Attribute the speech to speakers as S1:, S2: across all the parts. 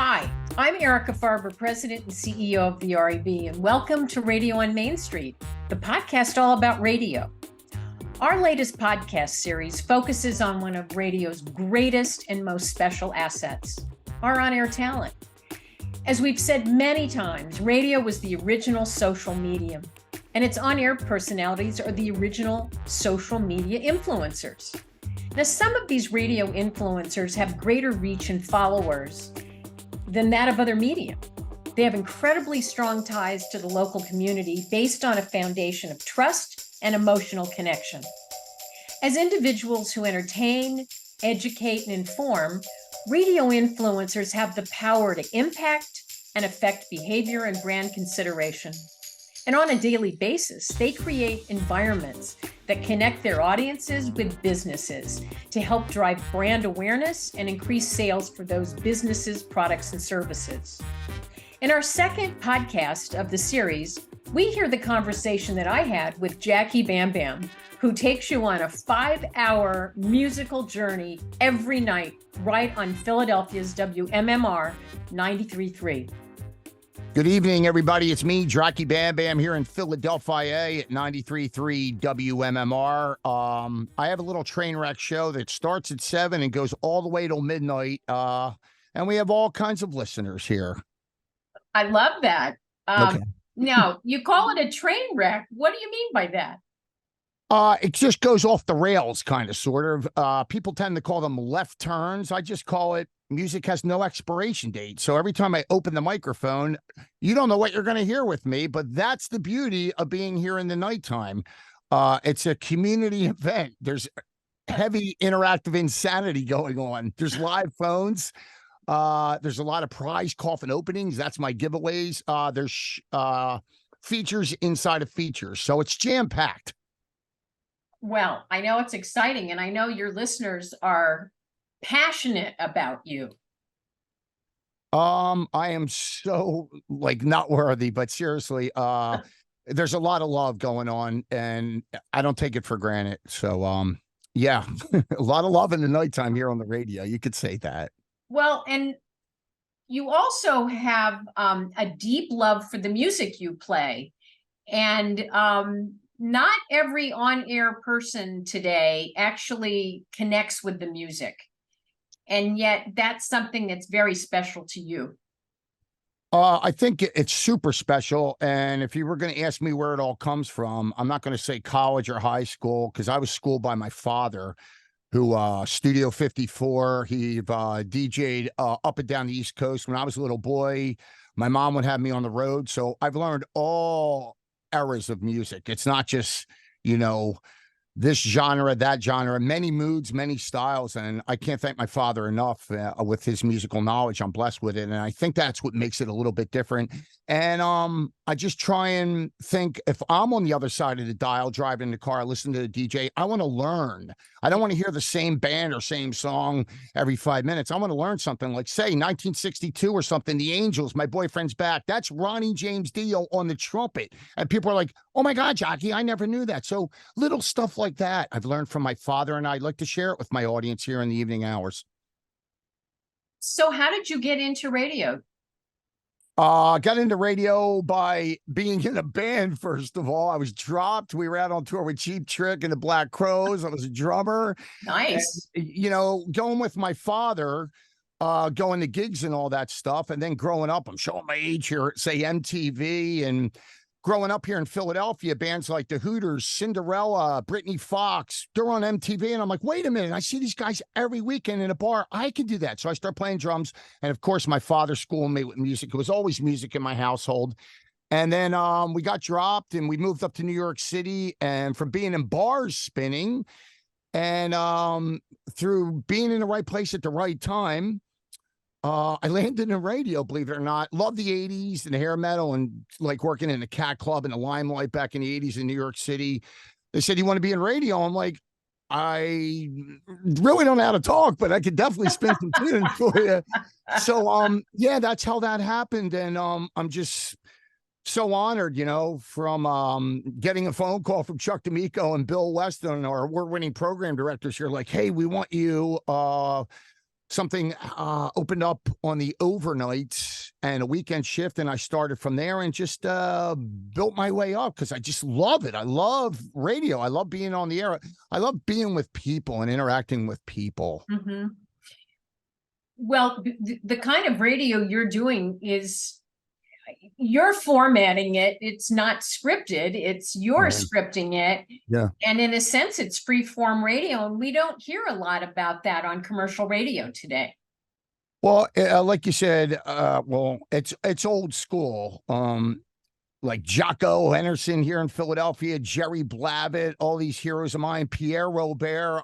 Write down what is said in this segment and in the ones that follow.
S1: Hi, I'm Erica Farber, President and CEO of the RAB, and welcome to Radio on Main Street, the podcast all about radio. Our latest podcast series focuses on one of radio's greatest and most special assets, our on-air talent. As we've said many times, radio was the original social medium, and its on-air personalities are the original social media influencers. Now, some of these radio influencers have greater reach and followers than that of other media. They have incredibly strong ties to the local community based on a foundation of trust and emotional connection. As individuals who entertain, educate, and inform, radio influencers have the power to impact and affect behavior and brand consideration. And on a daily basis, they create environments that connect their audiences with businesses to help drive brand awareness and increase sales for those businesses, products, and services. In our second podcast of the series, we hear the conversation that I had with Jacky Bam Bam, who takes you on a 5-hour musical journey every night right on Philadelphia's WMMR 93.3.
S2: Good evening, everybody. It's me, Jacky Bam Bam, here in Philadelphia at 93.3 WMMR. I have a little train wreck show that starts at 7 and goes all the way till midnight, and we have all kinds of listeners here.
S1: I love that.
S2: Okay.
S1: Now, you call it a train wreck. What do you mean by that?
S2: It just goes off the rails, kind of, sort of. People tend to call them left turns. I just call it music has no expiration date. So every time I open the microphone, you don't know what you're going to hear with me, but that's the beauty of being here in the nighttime. It's a community event. There's heavy interactive insanity going on. There's live phones. There's a lot of prize coffin openings. That's my giveaways. There's features inside of features. So it's jam-packed.
S1: Well, I know it's exciting, and I know your listeners are passionate about you.
S2: I am so not worthy, but seriously, there's a lot of love going on, and I don't take it for granted. So, yeah, a lot of love in the nighttime here on the radio. You could say that.
S1: Well, and you also have a deep love for the music you play, and not every on-air person today actually connects with the music. And yet that's something that's very special to you.
S2: I think it's super special. And if you were going to ask me where it all comes from, I'm not going to say college or high school, because I was schooled by my father, who Studio 54, he DJ'd up and down the East Coast when I was a little boy. My mom would have me on the road. So I've learned all eras of music. It's not just, this genre, that genre, many moods, many styles. And I can't thank my father enough with his musical knowledge. I'm blessed with it. And I think that's what makes it a little bit different. And I just try and think, if I'm on the other side of the dial, driving in the car, listening to the DJ, I want to learn. I don't want to hear the same band or same song every 5 minutes. I want to learn something, like, say, 1962 or something, The Angels, My Boyfriend's Back. That's Ronnie James Dio on the trumpet. And people are like, oh my God, Jacky, I never knew that. So little stuff like that I've learned from my father, and I'd like to share it with my audience here in the evening hours.
S1: So how did you get into radio?
S2: Got into radio by being in a band, first of all. I was dropped. We were out on tour with Cheap Trick and the Black Crowes. I was a drummer.
S1: Nice.
S2: And, going with my father, going to gigs and all that stuff. And then growing up, I'm showing my age here, say MTV, and growing up here in Philadelphia, bands like the Hooters, Cinderella, Brittany Fox, they're on MTV. And I'm like, wait a minute, I see these guys every weekend in a bar. I can do that. So I start playing drums. And of course, my father schooled me with music. It was always music in my household. And then we got dropped and we moved up to New York City. And from being in bars spinning and through being in the right place at the right time, I landed in radio, believe it or not. Love the 80s and the hair metal, and like working in a cat club in the Limelight back in the 80s in New York City. They said, you want to be in radio? I'm like, I really don't know how to talk, but I could definitely spin some tunes for you. So, yeah, that's how that happened. And I'm just so honored, from getting a phone call from Chuck D'Amico and Bill Weston, our award-winning program directors here, like, hey, we want you something opened up on the overnight and a weekend shift, and I started from there and just built my way up because I just love it. I love radio. I love being on the air. I love being with people and interacting with people.
S1: Mm-hmm. Well, the kind of radio you're doing is you're formatting it. It's not scripted. It's you're scripting it.
S2: Yeah.
S1: And in a sense, it's free form radio. And we don't hear a lot about that on commercial radio today.
S2: Well, like you said, well, it's old school. Like Jocko Henderson here in Philadelphia, Jerry Blavat, all these heroes of mine, Pierre Robert.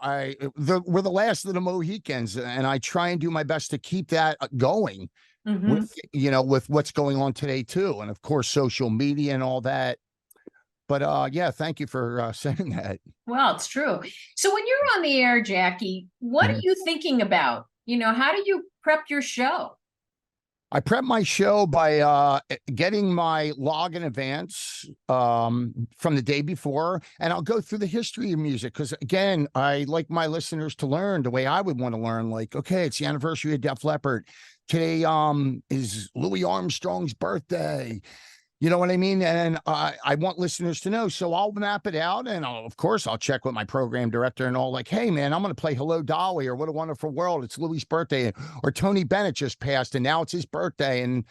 S2: We're the last of the Mohicans, and I try and do my best to keep that going. With, with what's going on today too, and of course social media and all that. But yeah, thank you for saying that.
S1: Well, it's true. So when you're on the air, Jacky, what are you thinking about? How do you prep your show?
S2: I prep my show by getting my log in advance from the day before, and I'll go through the history of music because, again, I like my listeners to learn the way I would want to learn. Like, okay, it's the anniversary of Def Leppard. Today is Louis Armstrong's birthday. You know what I mean? And I want listeners to know. So I'll map it out. And of course, I'll check with my program director and all like, hey, man, I'm going to play Hello, Dolly, or What a Wonderful World. It's Louis' birthday. Or Tony Bennett just passed and now it's his birthday. And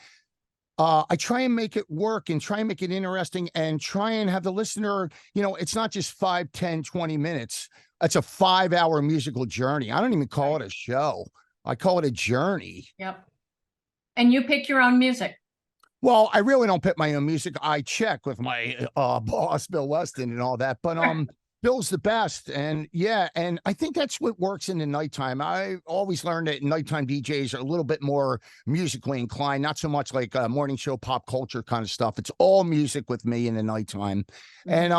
S2: I try and make it work and try and make it interesting and try and have the listener, it's not just 5, 10, 20 minutes. It's a 5-hour musical journey. I don't even call it a show. I call it a journey.
S1: Yep. And you pick your own music.
S2: Well, I really don't pick my own music. I check with my boss, Bill Weston, and all that. But Bill's the best. And yeah, and I think that's what works in the nighttime. I always learned that nighttime DJs are a little bit more musically inclined, not so much like morning show pop culture kind of stuff. It's all music with me in the nighttime. And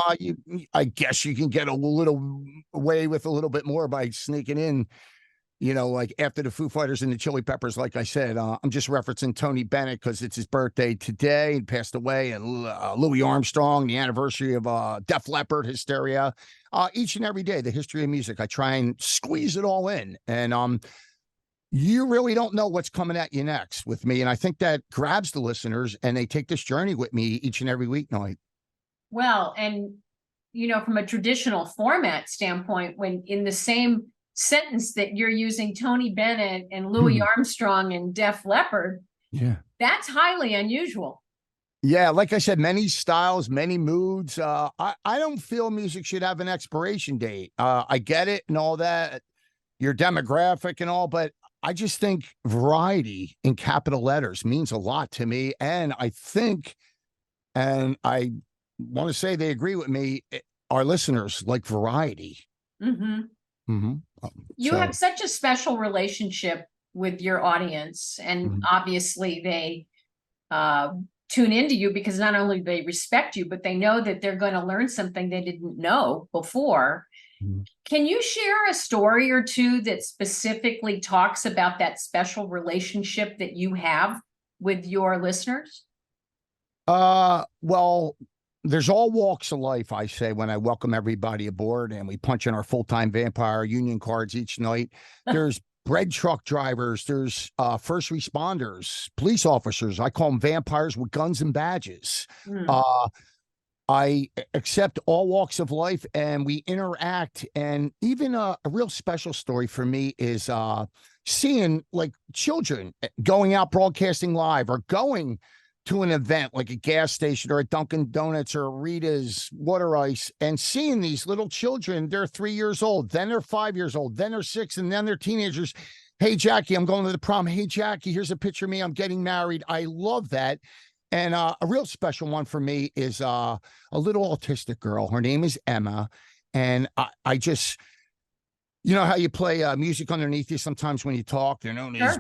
S2: I guess you can get a little away with a little bit more by sneaking in. Like after the Foo Fighters and the Chili Peppers, like I said, I'm just referencing Tony Bennett because it's his birthday today. He passed away. And Louis Armstrong, the anniversary of Def Leppard, Hysteria. Each and every day, the history of music. I try and squeeze it all in. And you really don't know what's coming at you next with me. And I think that grabs the listeners and they take this journey with me each and every weeknight.
S1: Well, and, from a traditional format standpoint, when in the same sentence that you're using Tony Bennett and Louis Armstrong and Def Leppard, that's highly unusual.
S2: Yeah, like I said, many styles, many moods. I don't feel music should have an expiration date. I get it and all that, your demographic and all, but I just think variety in capital letters means a lot to me. And I think, and I want to say they agree with me, our listeners like variety.
S1: You have such a special relationship with your audience, and obviously they tune into you because not only do they respect you, but they know that they're going to learn something they didn't know before. Can you share a story or two that specifically talks about that special relationship that you have with your listeners?
S2: Well, there's all walks of life, I say, when I welcome everybody aboard and we punch in our full-time vampire union cards each night. There's bread truck drivers. There's first responders, police officers. I call them vampires with guns and badges. I accept all walks of life and we interact. And even a real special story for me is seeing like children going out broadcasting live or going to an event like a gas station or a Dunkin' Donuts or Rita's Water Ice and seeing these little children. They're 3 years old, then they're 5 years old, then they're 6, and then they're teenagers. Hey, Jacky, I'm going to the prom. Hey, Jacky, here's a picture of me. I'm getting married. I love that. And a real special one for me is a little autistic girl. Her name is Emma. And I just, you know how you play music underneath you sometimes when you talk, they're known as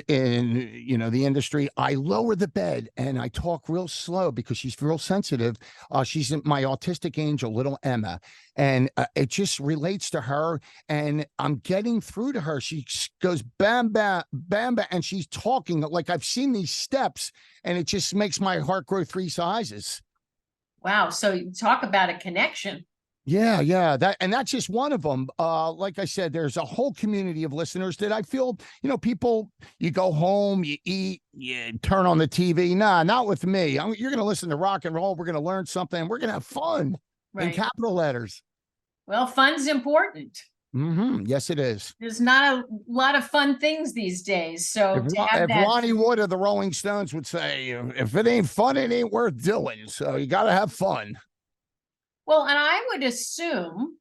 S2: in, the industry. I lower the bed and I talk real slow because she's real sensitive. She's my autistic angel, little Emma. And it just relates to her. And I'm getting through to her. She goes, bam, bam, bam, bam. And she's talking like I've seen these steps and it just makes my heart grow 3 sizes.
S1: Wow. So you talk about a connection.
S2: Yeah. That's just one of them. Like I said, there's a whole community of listeners that I feel, people, you go home, you eat, you turn on the TV. Nah, not with me. You're going to listen to rock and roll. We're going to learn something. We're going to have fun in
S1: Right.
S2: capital letters.
S1: Well, fun's important.
S2: Yes, it is.
S1: There's not a lot of fun things these days. So
S2: If Ronnie Wood of the Rolling Stones would say, if it ain't fun, it ain't worth doing. So you got to have fun.
S1: Well, and I would assume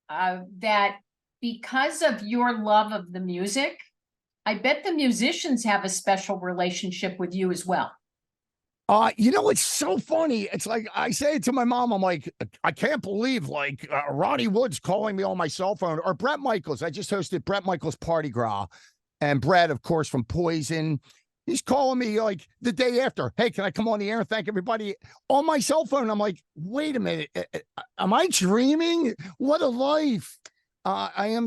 S1: that because of your love of the music, I bet the musicians have a special relationship with you as well.
S2: It's so funny. It's like I say it to my mom. I'm like, I can't believe Ronnie Wood's calling me on my cell phone, or Brett Michaels. I just hosted Brett Michaels' Party Gras, and Brett, of course, from Poison. He's calling me like the day after. Hey, can I come on the air and thank everybody on my cell phone? I'm like, wait a minute. Am I dreaming? What a life. I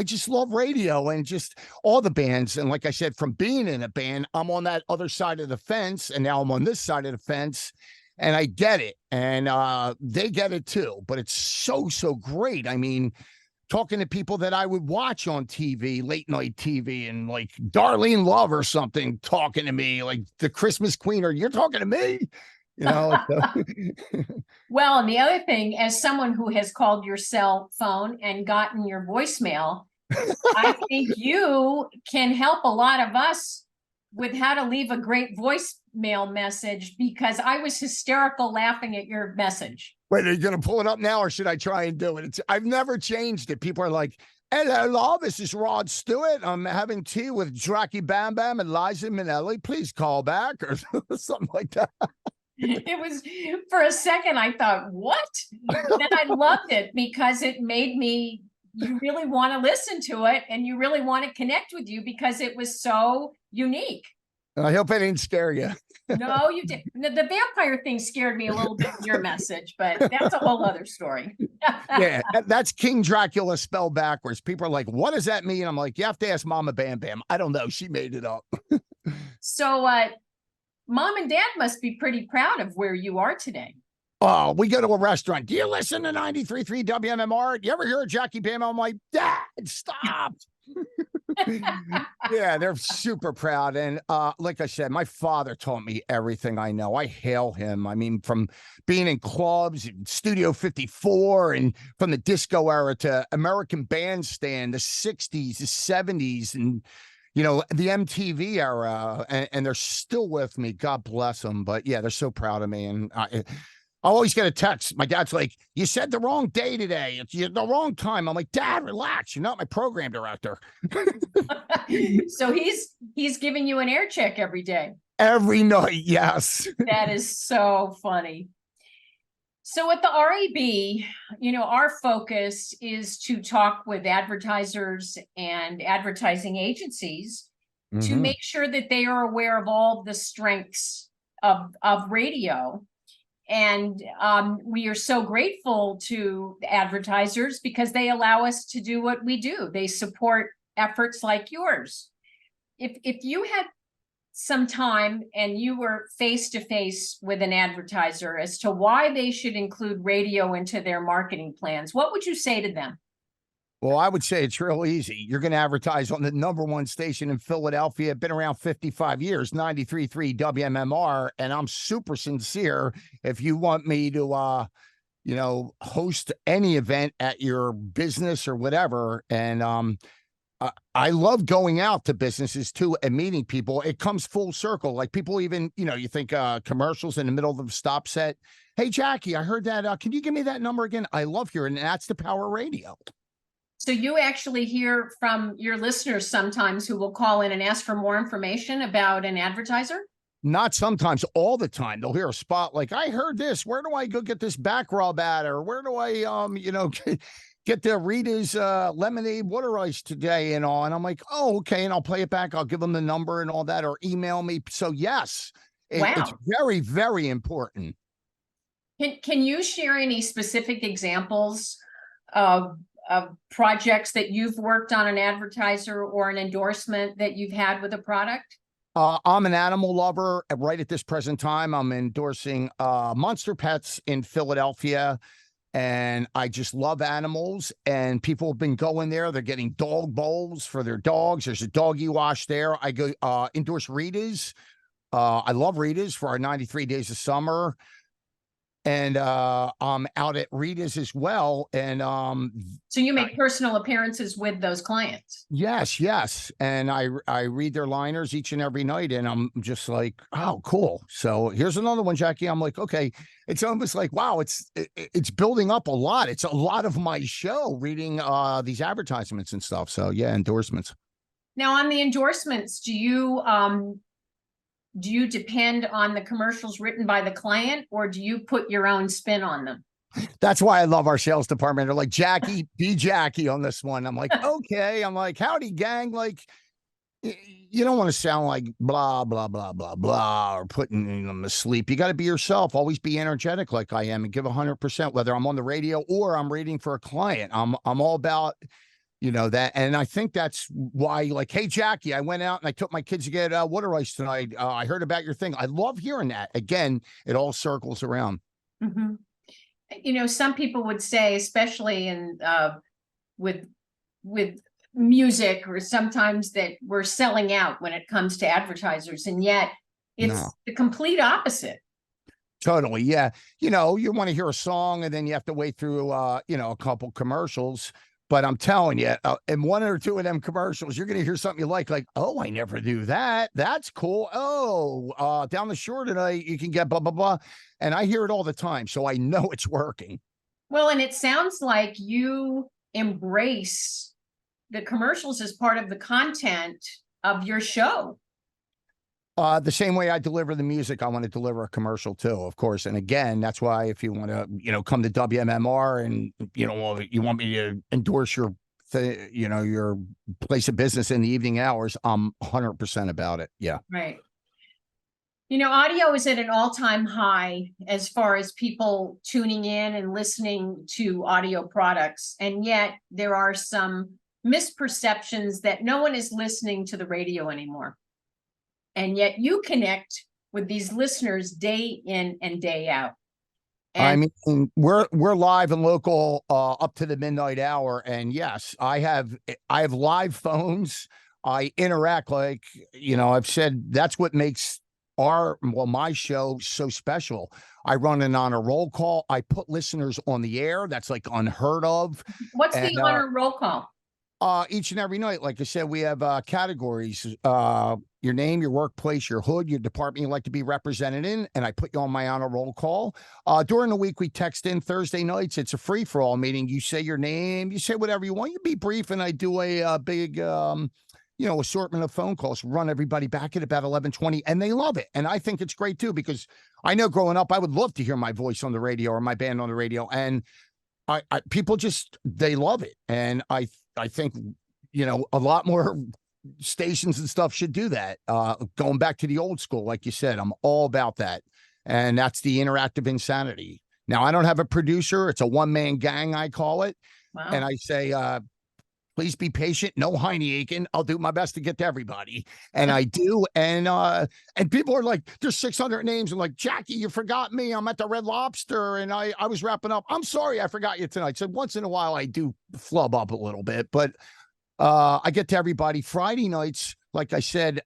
S2: just love radio and just all the bands. And like I said, from being in a band, I'm on that other side of the fence, and now I'm on this side of the fence, and I get it. And they get it too, but it's so great. I mean, talking to people that I would watch on TV, late night TV, and like Darlene Love or something talking to me, like the Christmas Queen, or you're talking to me.
S1: Well, and the other thing, as someone who has called your cell phone and gotten your voicemail, I think you can help a lot of us with how to leave a great voicemail message, because I was hysterical laughing at your message.
S2: Wait, are you going to pull it up now, or should I try and do it? I've never changed it. People are like, hello, this is Rod Stewart. I'm having tea with Jacky Bam Bam and Liza Minnelli. Please call back, or something like that.
S1: It was, for a second, I thought, what? Then I loved it because it made me, you really want to listen to it, and you really want to connect with you because it was so unique.
S2: I hope I didn't scare you.
S1: No, you did. The vampire thing scared me a little bit in your message, but that's a whole other story.
S2: Yeah, that's King Dracula spelled backwards. People are like, what does that mean? I'm like, you have to ask Mama Bam Bam. I don't know. She made it up.
S1: So, Mom and Dad must be pretty proud of where you are today.
S2: Oh, we go to a restaurant. Do you listen to 93.3 WMMR? You ever hear of Jacky Bam Bam? I'm like, Dad, stop. Yeah, they're super proud. And like I said, my father taught me everything I know. I hail him. I mean, from being in clubs, Studio 54, and from the disco era to American Bandstand, the 60s, the 70s, and the MTV era, and they're still with me. God bless them. But yeah, they're so proud of me. And I always get a text. My dad's like, you said the wrong day today. It's the wrong time. I'm like, Dad, relax. You're not my program director.
S1: So he's giving you an air check every day.
S2: Every night. Yes.
S1: That is so funny. So at the RAB, our focus is to talk with advertisers and advertising agencies to make sure that they are aware of all the strengths of radio. And we are so grateful to advertisers because they allow us to do what we do. They support efforts like yours. If you had some time and you were face to face with an advertiser as to why they should include radio into their marketing plans, what would you say to them?
S2: Well, I would say it's real easy. You're going to advertise on the #1 station in Philadelphia. Been around 55 years, 93.3 WMMR. And I'm super sincere. If you want me to, host any event at your business or whatever. And, I love going out to businesses too and meeting people. It comes full circle. Like people even, you think commercials in the middle of the stop set. Hey, Jacky, I heard that. Can you give me that number again? I love hearing, and that's the power of radio.
S1: So you actually hear from your listeners sometimes who will call in and ask for more information about an advertiser?
S2: Not sometimes, all the time. They'll hear a spot like, I heard this. Where do I go get this back rub at? Or where do I, get the Rita's lemonade water ice today and all? And I'm like, oh, okay. And I'll play it back. I'll give them the number and all that, or email me. So yes, it's very, very important.
S1: Can you share any specific examples of projects that you've worked on an advertiser or an endorsement that you've had with a product?
S2: I'm an animal lover. Right at this present time, I'm endorsing Monster Pets in Philadelphia. and I just love animals, and people have been going there. They're getting dog bowls for their dogs. There's a doggy wash there. I go endorse Rita's. I love Rita's for our 93 days of summer. And I'm out at Rita's as well. And
S1: so you make personal appearances with those clients?
S2: Yes. And I read their liners each and every night, and I'm just like, oh, cool. So here's another one, Jackie. I'm like, okay, it's almost like, wow, it's building up a lot. It's a lot of my show reading these advertisements and stuff. So yeah, endorsements.
S1: Now on the endorsements, do you depend on the commercials written by the client, or do you put your own spin on them?
S2: That's why I love our sales department. They're like, Jackie, be Jackie on this one. I'm like, okay. I'm like, howdy, gang. Like, you don't want to sound like blah, blah, blah, blah, blah, or putting them to sleep. You got to be yourself. Always be energetic like I am and give 100%, whether I'm on the radio or I'm reading for a client. I'm all about, that. And I think that's why, like, hey, Jackie, I went out and I took my kids to get water ice tonight. I heard about your thing. I love hearing that. Again, it all circles around.
S1: Mm-hmm. Some people would say, especially in with music, or sometimes that we're selling out when it comes to advertisers, and yet it's the complete opposite.
S2: Totally. Yeah. You want to hear a song and then you have to wait through, a couple commercials. But I'm telling you, in one or two of them commercials, you're going to hear something you like, oh, I never knew that. That's cool. Oh, down the shore tonight, you can get blah, blah, blah. And I hear it all the time. So I know it's working.
S1: Well, and it sounds like you embrace the commercials as part of the content of your show.
S2: The same way I deliver the music, I want to deliver a commercial too, of course. And again, that's why if you want to, come to WMMR and, you want me to endorse your place of business in the evening hours, I'm 100% about it. Yeah.
S1: Right. Audio is at an all-time high as far as people tuning in and listening to audio products. And yet there are some misperceptions that no one is listening to the radio anymore. And yet you connect with these listeners day in and day out. And
S2: I mean, we're live and local up to the midnight hour. And yes, I have live phones. I interact like, I've said that's what makes my show so special. I run an honor roll call. I put listeners on the air. That's like unheard of.
S1: What's the honor roll call?
S2: Each and every night, like I said, we have categories, your name, your workplace, your hood, your department you'd like to be represented in, and I put you on my honor roll call. During the week, we text in Thursday nights. It's a free-for-all meeting. You say your name, you say whatever you want. You be brief, and I do a big, assortment of phone calls, run everybody back at about 11:20, and they love it. And I think it's great, too, because I know growing up, I would love to hear my voice on the radio or my band on the radio, and people just, they love it. And I think, a lot more stations and stuff should do that. Going back to the old school, like you said, I'm all about that. And that's the interactive insanity. Now, I don't have a producer. It's a one-man gang, I call it.
S1: Wow.
S2: And I say, please be patient. No hiney aching. I'll do my best to get to everybody. And I do. And people are like, there's 600 names. And like, Jackie, you forgot me. I'm at the Red Lobster. And I was wrapping up. I'm sorry I forgot you tonight. So once in a while, I do flub up a little bit. But I get to everybody. Friday nights, like I said,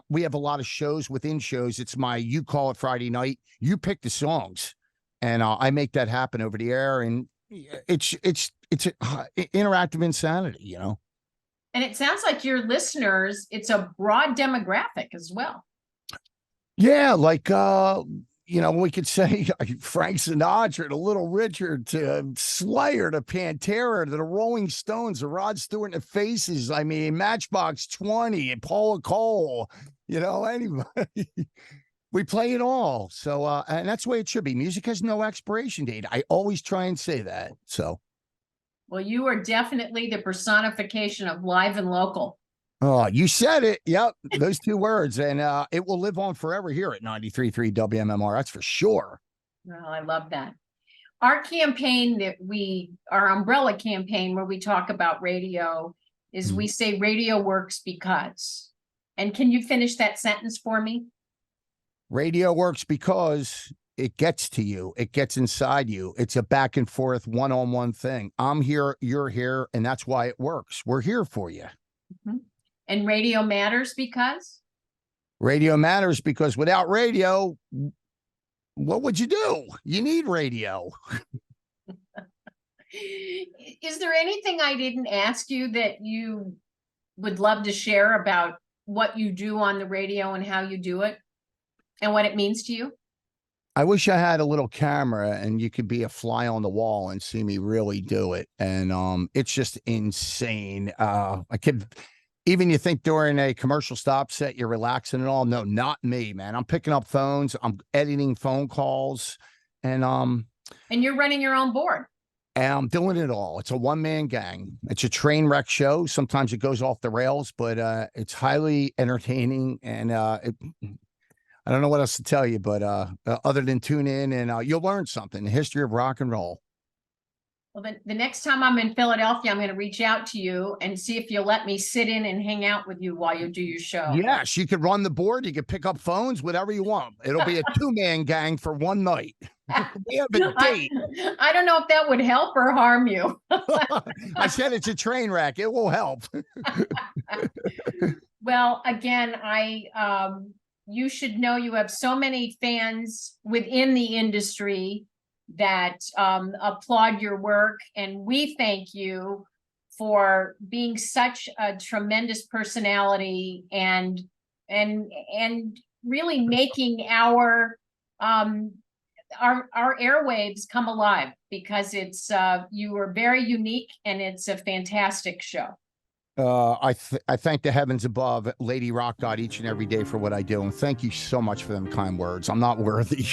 S2: we have a lot of shows within shows. It's my You Call It Friday Night. You pick the songs. And I make that happen over the air. And it's interactive insanity,
S1: And it sounds like your listeners, it's a broad demographic as well.
S2: Yeah, like we could say Frank Sinatra to Little Richard to Slayer to Pantera to the Rolling Stones to Rod Stewart and the Faces. I mean, Matchbox 20 and Paula Cole, anybody. We play it all. So, and that's the way it should be. Music has no expiration date. I always try and say that. So.
S1: Well, you are definitely the personification of live and local.
S2: Oh, you said it. Yep. Those two words. And it will live on forever here at 93.3 WMMR. That's for sure.
S1: Well, I love that. Our campaign our umbrella campaign where we talk about radio is we say radio works because. And can you finish that sentence for me?
S2: Radio works because it gets to you. It gets inside you. It's a back and forth one-on-one thing. I'm here, you're here, and that's why it works. We're here for you.
S1: Mm-hmm. And radio matters because?
S2: Radio matters because without radio, what would you do? You need radio.
S1: Is there anything I didn't ask you that you would love to share about what you do on the radio and how you do it and what it means to you?
S2: I wish I had a little camera and you could be a fly on the wall and see me really do it. And it's just insane. I could even, you think during a commercial stop set, you're relaxing and all. No, not me, man. I'm picking up phones. I'm editing phone calls and
S1: you're running your own board.
S2: And I'm doing it all. It's a one-man gang. It's a train wreck show. Sometimes it goes off the rails, but it's highly entertaining. And I don't know what else to tell you, but other than tune in and you'll learn something, the history of rock and roll.
S1: Well, the next time I'm in Philadelphia, I'm going to reach out to you and see if you'll let me sit in and hang out with you while you do your show.
S2: Yes, you could run the board. You could pick up phones, whatever you want. It'll be a two-man gang for one night. We have a date.
S1: I don't know if that would help or harm you.
S2: I said it's a train wreck. It will help.
S1: Well, again, you should know you have so many fans within the industry that applaud your work, and we thank you for being such a tremendous personality and really making our airwaves come alive, because it's you are very unique and it's a fantastic show.
S2: I thank the heavens above, Lady Rock God, each and every day for what I do, and thank you so much for them kind words. I'm not worthy.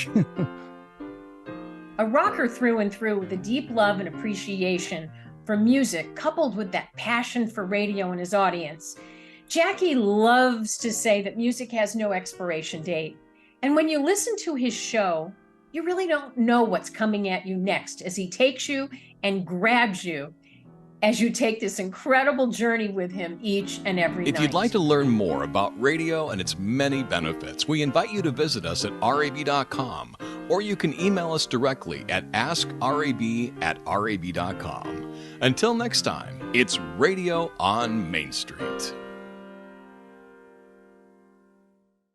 S1: A rocker through and through, with a deep love and appreciation for music, coupled with that passion for radio and his audience. Jacky loves to say that music has no expiration date. And when you listen to his show, you really don't know what's coming at you next as he takes you and grabs you as you take this incredible journey with him each and every night.
S3: If you'd like to learn more about radio and its many benefits, we invite you to visit us at rab.com, or you can email us directly at askrab@rab.com. Until next time, it's Radio on Main Street.